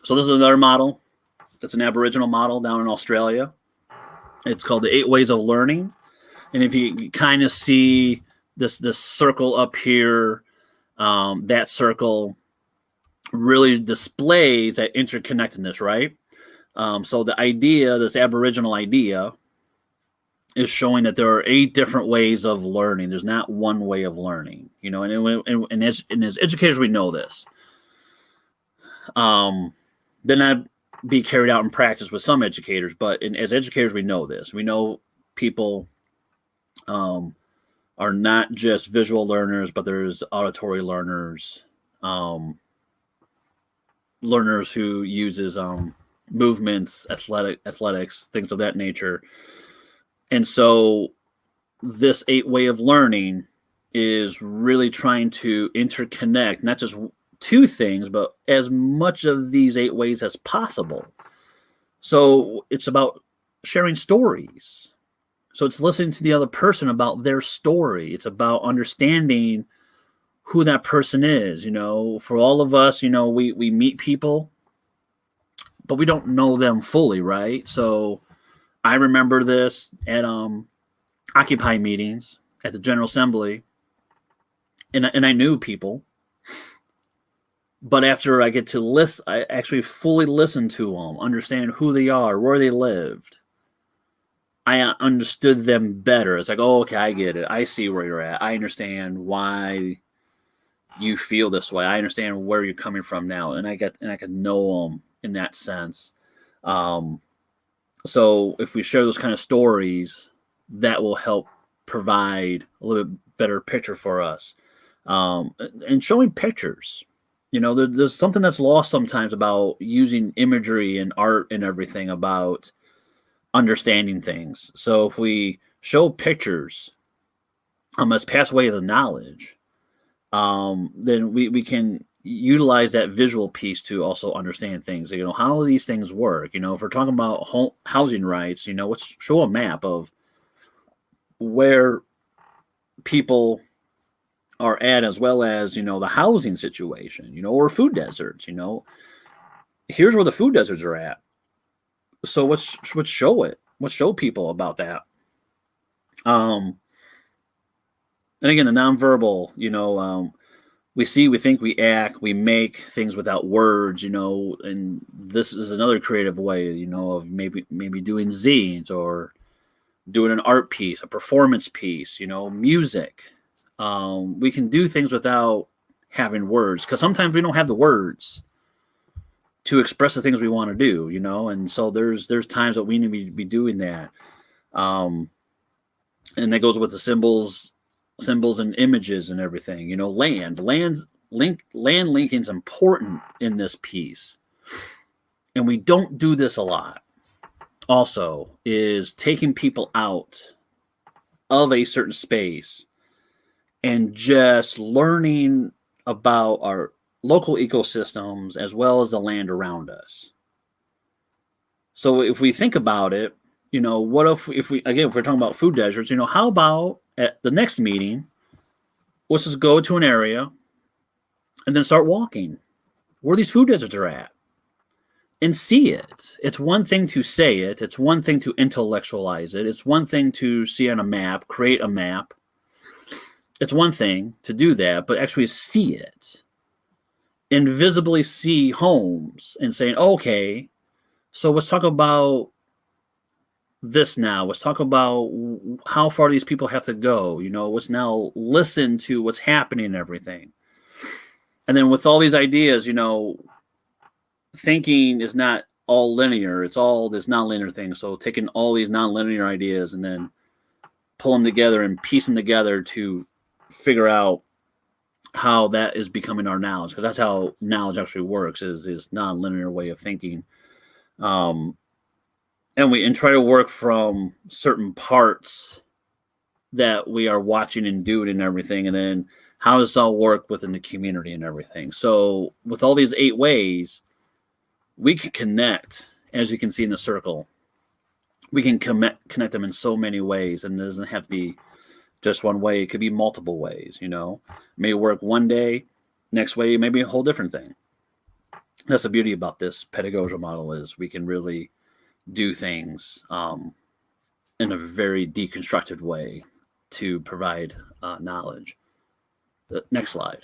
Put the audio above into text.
So this is another model. It's an Aboriginal model down in Australia. It's called the 8 Ways of Learning. And if you kind of see this circle up here, that circle really displays that interconnectedness, right? So the idea, this Aboriginal idea, is showing that there are 8 different ways of learning. There's not one way of learning, and as educators, we know this. Then not be carried out in practice with some educators, but as educators, we know this. We know people are not just visual learners, but there's auditory learners, learners who uses movements, athletics, things of that nature. And so this 8 way of learning is really trying to interconnect not just 2 things, but as much of these 8 ways as possible. So it's about sharing stories. So it's listening to the other person about their story. It's about understanding who that person is. For all of us, we meet people, but we don't know them fully, right? So I remember this at Occupy meetings at the General Assembly, and I knew people. But after I get to listen, I actually fully listen to them, understand who they are, where they lived. I understood them better. It's like, oh, okay, I get it. I see where you're at. I understand why you feel this way. I understand where you're coming from now, and I can know them in that sense. So if we share those kind of stories, that will help provide a little bit better picture for us. And showing pictures. There's something that's lost sometimes about using imagery and art and everything about understanding things. So if we show pictures as pathway of the knowledge, then we can utilize that visual piece to also understand things. How do these things work? If we're talking about housing rights, let's show a map of where people are at, as well as the housing situation, or food deserts. Here's where the food deserts are at. So let's show it. Let's show people about that. And again, the nonverbal. We see, we think, we act, we make things without words. And this is another creative way. Of maybe doing zines or doing an art piece, a performance piece. Music. We can do things without having words, because sometimes we don't have the words to express the things we want to do, and so there's times that we need to be doing that. And that goes with the symbols and images and everything. Land linking is important in this piece, and we don't do this a lot. Also, is taking people out of a certain space and just learning about our local ecosystems as well as the land around us. So if we think about it, what if we're talking about food deserts, how about at the next meeting, let's just go to an area and then start walking where these food deserts are at and see it. It's one thing to say it. It's one thing to intellectualize it. It's one thing to see on a map, create a map. It's one thing to do that, but actually see it. Invisibly see homes and saying, okay, so let's talk about this now. Let's talk about how far these people have to go. Let's now listen to what's happening and everything. And then with all these ideas, thinking is not all linear. It's all this nonlinear thing. So taking all these nonlinear ideas and then pull them together and piece them together to figure out how that is becoming our knowledge, because that's how knowledge actually works, is this non-linear way of thinking. And try to work from certain parts that we are watching and doing and everything, and then how does this all work within the community and everything. So with all these 8 ways, we can connect, as you can see in the circle. We can connect them in so many ways, and it doesn't have to be just one way. It could be multiple ways. It may work one day, next way maybe a whole different thing. that's the beauty about this pedagogical model is we can really do things in a very deconstructed way to provide knowledge. The next slide.